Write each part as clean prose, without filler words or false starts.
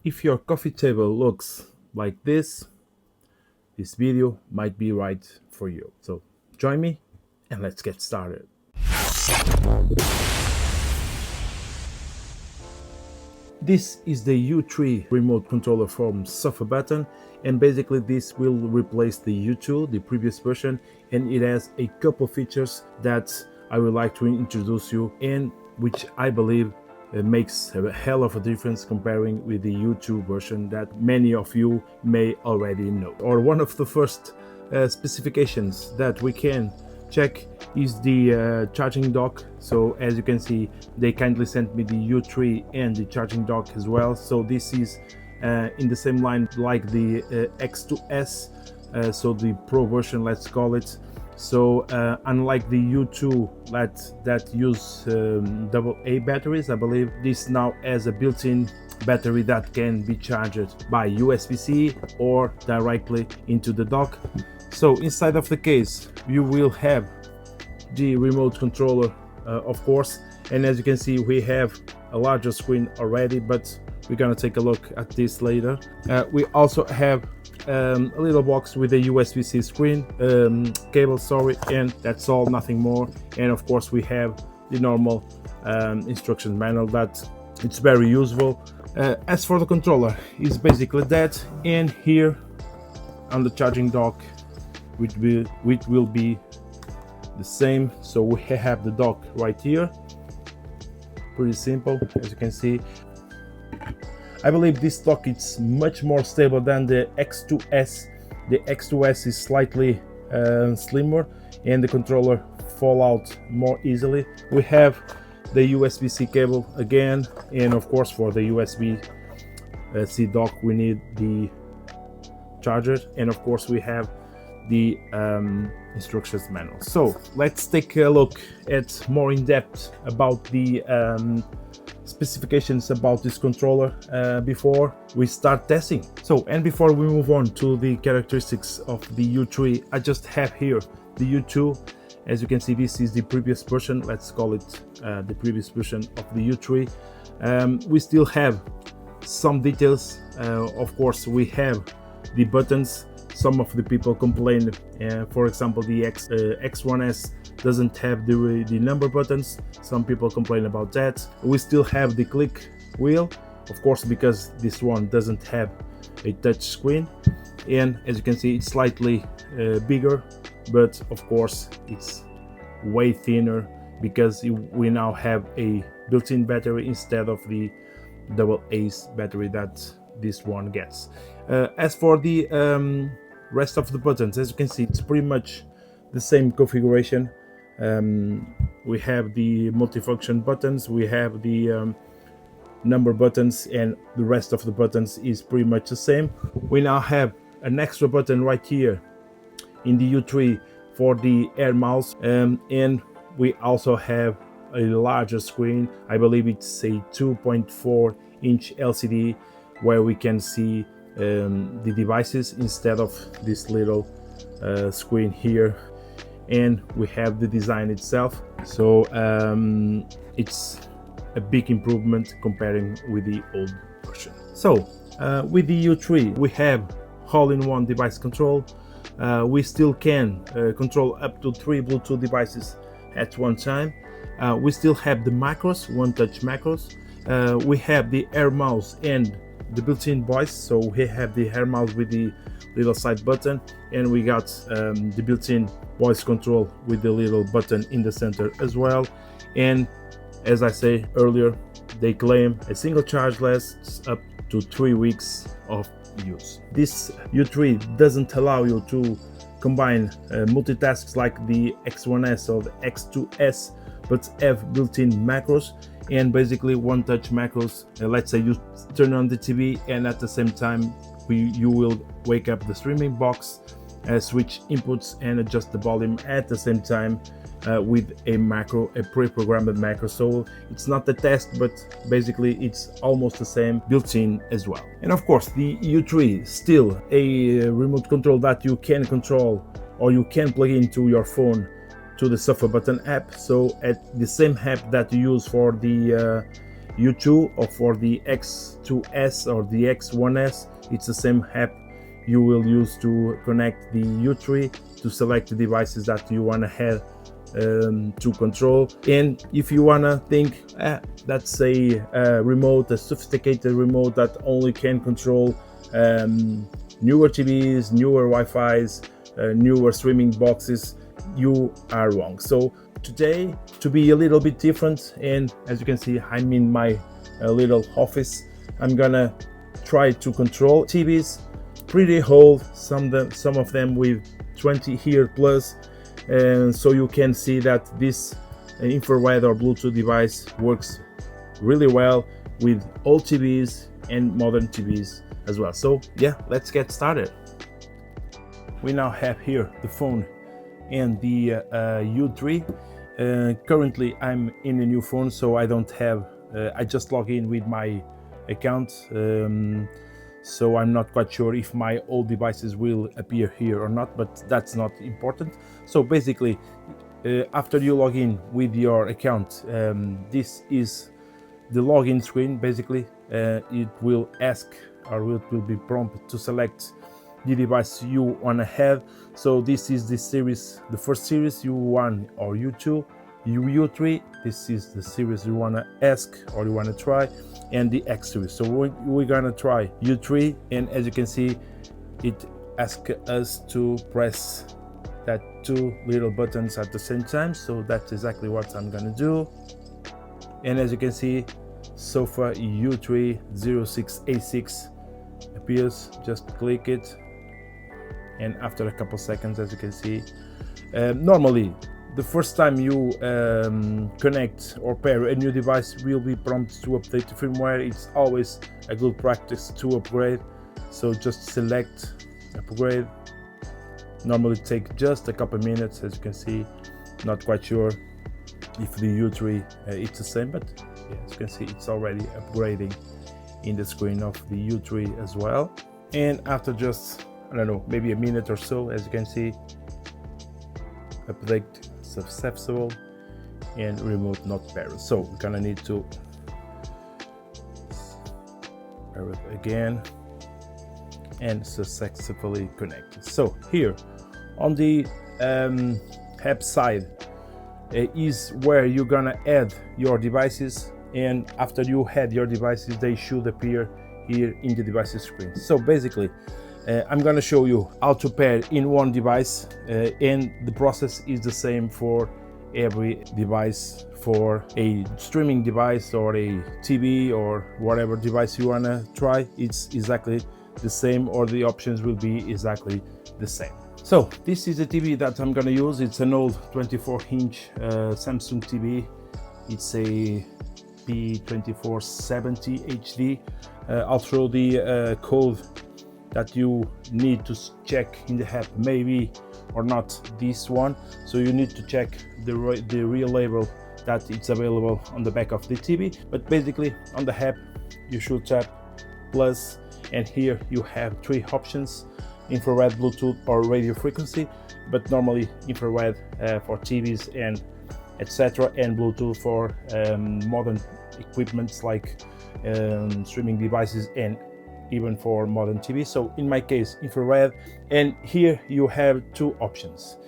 If your coffee table looks like this video might be right for you. So join me and let's get started. This is the U3 remote controller from SofaBaton, and basically this will replace the U2, the previous version, and it has a couple features that I would like to introduce you, and which I believe makes a hell of a difference comparing with the U2 version that many of you may already know. Or one of the first specifications that we can check is the charging dock. So as you can see, they kindly sent me the U3 and the charging dock as well. So this is in the same line like the X2S, so the Pro version, let's call it. So unlike the U2 that use AA batteries, I believe this now has a built-in battery that can be charged by USB-C or directly into the dock. So inside of the case you will have the remote controller, of course, and as you can see we have a larger screen already, but we're gonna take a look at this later. We also have a little box with a USB-C screen cable, sorry, and that's all, nothing more. And of course we have the normal instruction manual that it's very useful. As for the controller, it's basically that, and here on the charging dock which will be the same. So we have the dock right here, pretty simple, as you can see. I believe this dock is much more stable than the X2S. The X2S is slightly slimmer and the controller fall out more easily. We have the USB-C cable again, and of course for the USB-C dock we need the charger, and of course we have the instructions manual. So let's take a look at more in depth about the specifications about this controller before we start testing. So, and before we move on to the characteristics of the U3, I just have here the U2. As you can see, this is the previous version, let's call it the previous version of the U3. We still have some details. Of course we have the buttons. Some of the people complain, for example, the X1S doesn't have the number buttons. Some people complain about that. We still have the click wheel, of course, because this one doesn't have a touch screen. And as you can see, it's slightly bigger, but of course it's way thinner because we now have a built-in battery instead of the AA battery that this one gets. As for the rest of the buttons, as you can see, it's pretty much the same configuration. We have the multifunction buttons, we have the number buttons, and the rest of the buttons is pretty much the same. We now have an extra button right here in the U3 for the air mouse, and we also have a larger screen. I believe it's a 2.4 inch LCD where we can see the devices instead of this little screen here, and we have the design itself. So it's a big improvement comparing with the old version. So with the U3 we have all-in-one device control. We still can control up to 3 Bluetooth devices at one time. We still have the macros, one-touch macros. We have the air mouse and the built-in voice, so we have the air mouse with the little side button, and we got the built-in voice control with the little button in the center as well. And as I said earlier, they claim a single charge lasts up to 3 weeks of use. This U3 doesn't allow you to combine multitasks like the X1S or the X2S, but have built-in macros and basically one-touch macros. Let's say you turn on the TV and at the same time you will wake up the streaming box, switch inputs and adjust the volume at the same time with a macro, a pre-programmed macro. So it's not the test, but basically it's almost the same built-in as well. And of course the U3 is still a remote control that you can control or you can plug into your phone to the SofaBaton app. So at the same app that you use for the U2 or for the X2S or the X1S, it's the same app you will use to connect the U3 to select the devices that you want to have to control. And if you wanna think that's a remote, a sophisticated remote that only can control newer TVs, newer Wi-Fi's, newer streaming boxes, you are wrong. So today, to be a little bit different, and as you can see, I'm in my little office, I'm gonna try to control TVs pretty old, some of them with 20 years plus, and so you can see that this infrared or Bluetooth device works really well with old TVs and modern TVs as well. So yeah, let's get started. We now have here the phone and the U3. Currently I'm in a new phone, so I don't have I just log in with my account, so I'm not quite sure if my old devices will appear here or not, but that's not important. So basically, after you log in with your account, this is the login screen. Basically, it will ask, or it will be prompted to select the device you want to have. So this is the series, the first series, U1 or U2, U3. This is the series you want to ask or you want to try, and the X series. So we're gonna try U3, and as you can see, it asks us to press that two little buttons at the same time. So that's exactly what I'm gonna do. And as you can see, Sofa U3 06A6 appears. Just click it, and after a couple seconds, as you can see, normally the first time you connect or pair a new device will be prompted to update the firmware. It's always a good practice to upgrade, so just select upgrade. Normally take just a couple minutes. As you can see, not quite sure if the U3 it's the same, but yeah, as you can see, it's already upgrading in the screen of the U3 as well. And after just, I don't know, maybe a minute or so, as you can see, update successful and remote not paired. So we're gonna need to pair it again and successfully connected. So here on the app side is where you're gonna add your devices, and after you add your devices, they should appear here in the devices screen. So basically, I'm gonna show you how to pair in one device, and the process is the same for every device. For a streaming device or a TV or whatever device you wanna try, it's exactly the same, or the options will be exactly the same. So this is the TV that I'm gonna use. It's an old 24-inch Samsung TV. It's a P2470 HD. I'll throw the code that you need to check in the app, maybe or not this one. So you need to check the real label that it's available on the back of the TV. But basically on the app you should tap plus, and here you have three options: infrared, Bluetooth or radio frequency, but normally infrared for TVs and etc., and Bluetooth for modern equipments like streaming devices and even for modern TV. So in my case, infrared. And here you have two options.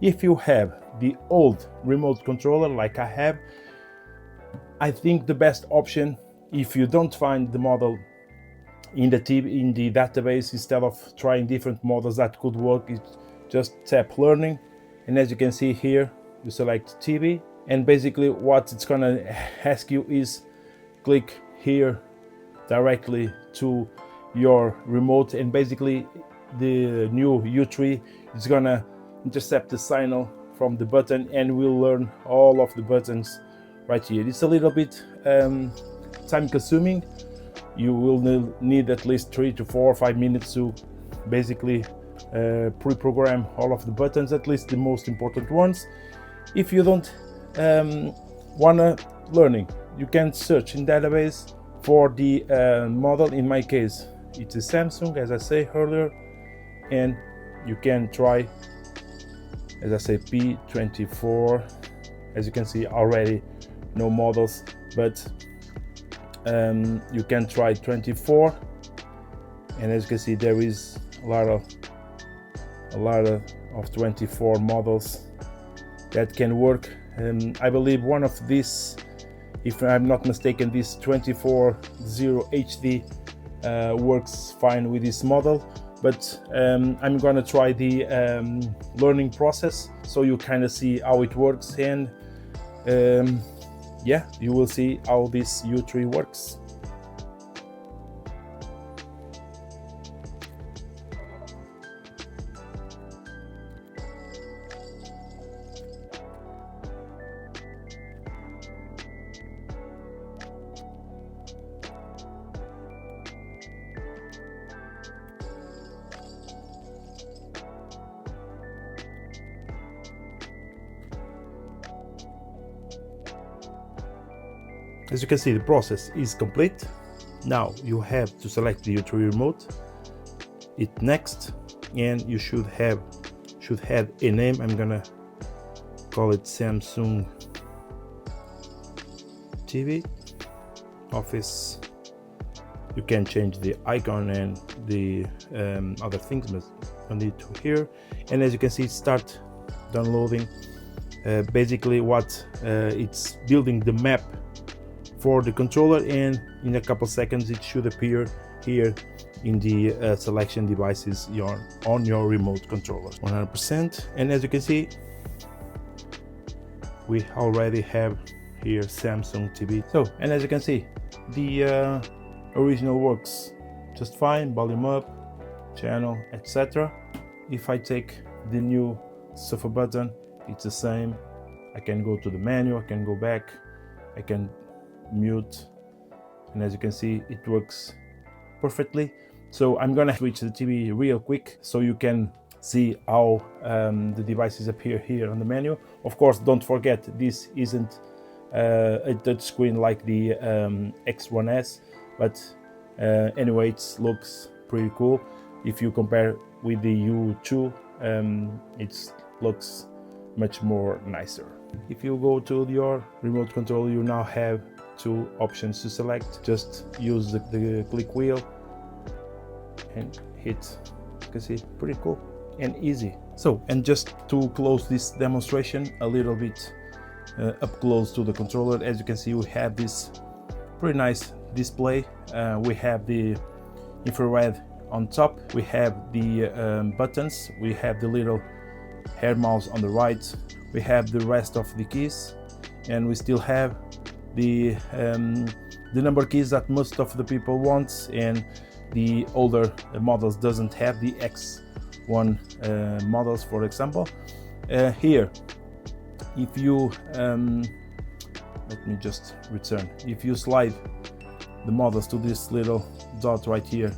If you have the old remote controller like I have, I think the best option, if you don't find the model in the TV, in the database, instead of trying different models that could work, is just tap learning, and as you can see here, you select TV, and basically what it's gonna ask you is click here directly to your remote, and basically the new U3 is gonna intercept the signal from the button, and we'll learn all of the buttons right here. It's a little bit time consuming. You will need at least 3 to 4 or 5 minutes to basically pre-program all of the buttons, at least the most important ones. If you don't wanna learning, you can search in database for the model. In my case, it's a Samsung, as I said earlier, and you can try, as I say, P24. As you can see, already no models, but You can try 24, and as you can see, there is a lot of 24 models that can work. I believe one of these, if I'm not mistaken, this 24.0 HD works fine with this model, but I'm gonna try the learning process so you kind of see how it works, and yeah, you will see how this U3 works. As you can see, the process is complete. Now you have to select the U3 remote, hit next, and you should have a name. I'm gonna call it Samsung TV Office. You can change the icon and the other things, but no need to here. And as you can see, start downloading. Basically what it's building the map for the controller, and in a couple seconds it should appear here in the selection devices on your remote controller. 100%. And as you can see, we already have here Samsung TV. So, and as you can see, the original works just fine. Volume up, channel, etc. If I take the new SofaBaton, it's the same. I can go to the menu, I can go back, I can mute, and as you can see, it works perfectly. So I'm gonna switch the TV real quick so you can see how the devices appear here on the menu. Of course, don't forget, this isn't a touch screen like the X1S, but anyway, it looks pretty cool. If you compare with the U2, it looks much more nicer. If you go to your remote control, you now have two options to select. Just use the click wheel and hit. You can see, pretty cool and easy. So, and just to close this demonstration a little bit up close to the controller, as you can see, we have this pretty nice display. We have the infrared on top, we have the buttons, we have the little hair mouse on the right, we have the rest of the keys, and we still have the number keys that most of the people want, and the older models doesn't have the X1 models, for example. Here, if you let me just return, if you slide the models to this little dot right here,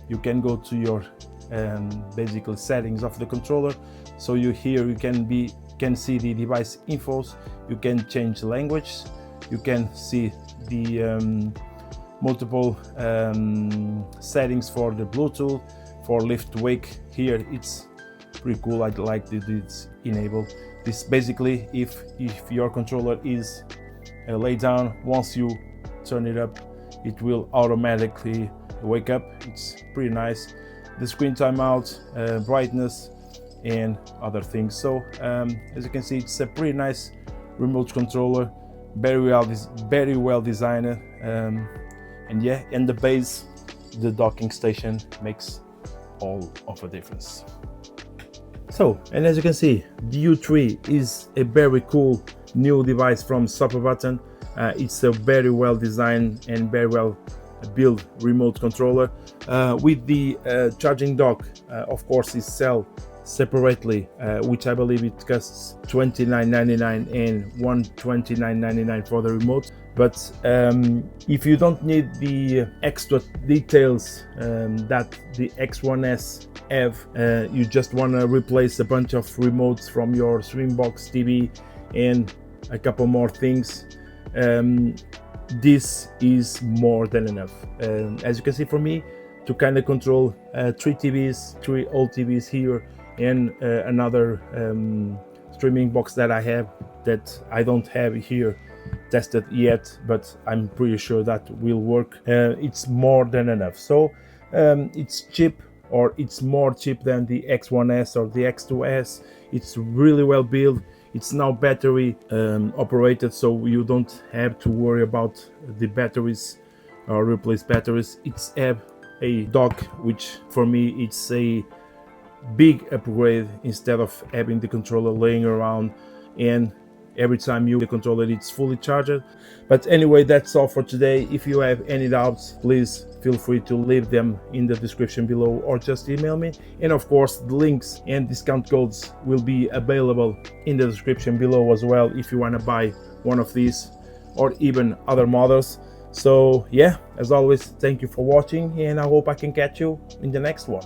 you can go to your basically settings of the controller. So you can see the device infos, you can change the language, you can see the multiple settings for the Bluetooth, for lift wake. Here it's pretty cool. I like that it's enabled. This basically, if your controller is laid down, once you turn it up, it will automatically wake up. It's pretty nice. The screen timeout, brightness, and other things. So as you can see, it's a pretty nice remote controller, very well designed, and yeah, and the base, the docking station, makes all of a difference. So, and as you can see, the U3 is a very cool new device from SofaBaton. It's a very well designed and very well built remote controller with the charging dock. Of course, is sold separately, which I believe it costs $29.99 and $129.99 for the remote. But if you don't need the extra details that the X1S have, you just want to replace a bunch of remotes from your Streambox TV and a couple more things, this is more than enough. As you can see, for me to kind of control three old TVs here, and another streaming box that I have that I don't have here tested yet, but I'm pretty sure that will work. It's more than enough. So it's cheap, or it's more cheap than the X1S or the X2S. It's really well built. It's now battery operated, so you don't have to worry about the batteries or replace batteries. It's have a dock, which for me it's a big upgrade instead of having the controller laying around and every time you the controller it's fully charged. But anyway, that's all for today. If you have any doubts, please feel free to leave them in the description below or just email me. And of course, the links and discount codes will be available in the description below as well if you want to buy one of these or even other models. So yeah, as always, thank you for watching, and I hope I can catch you in the next one.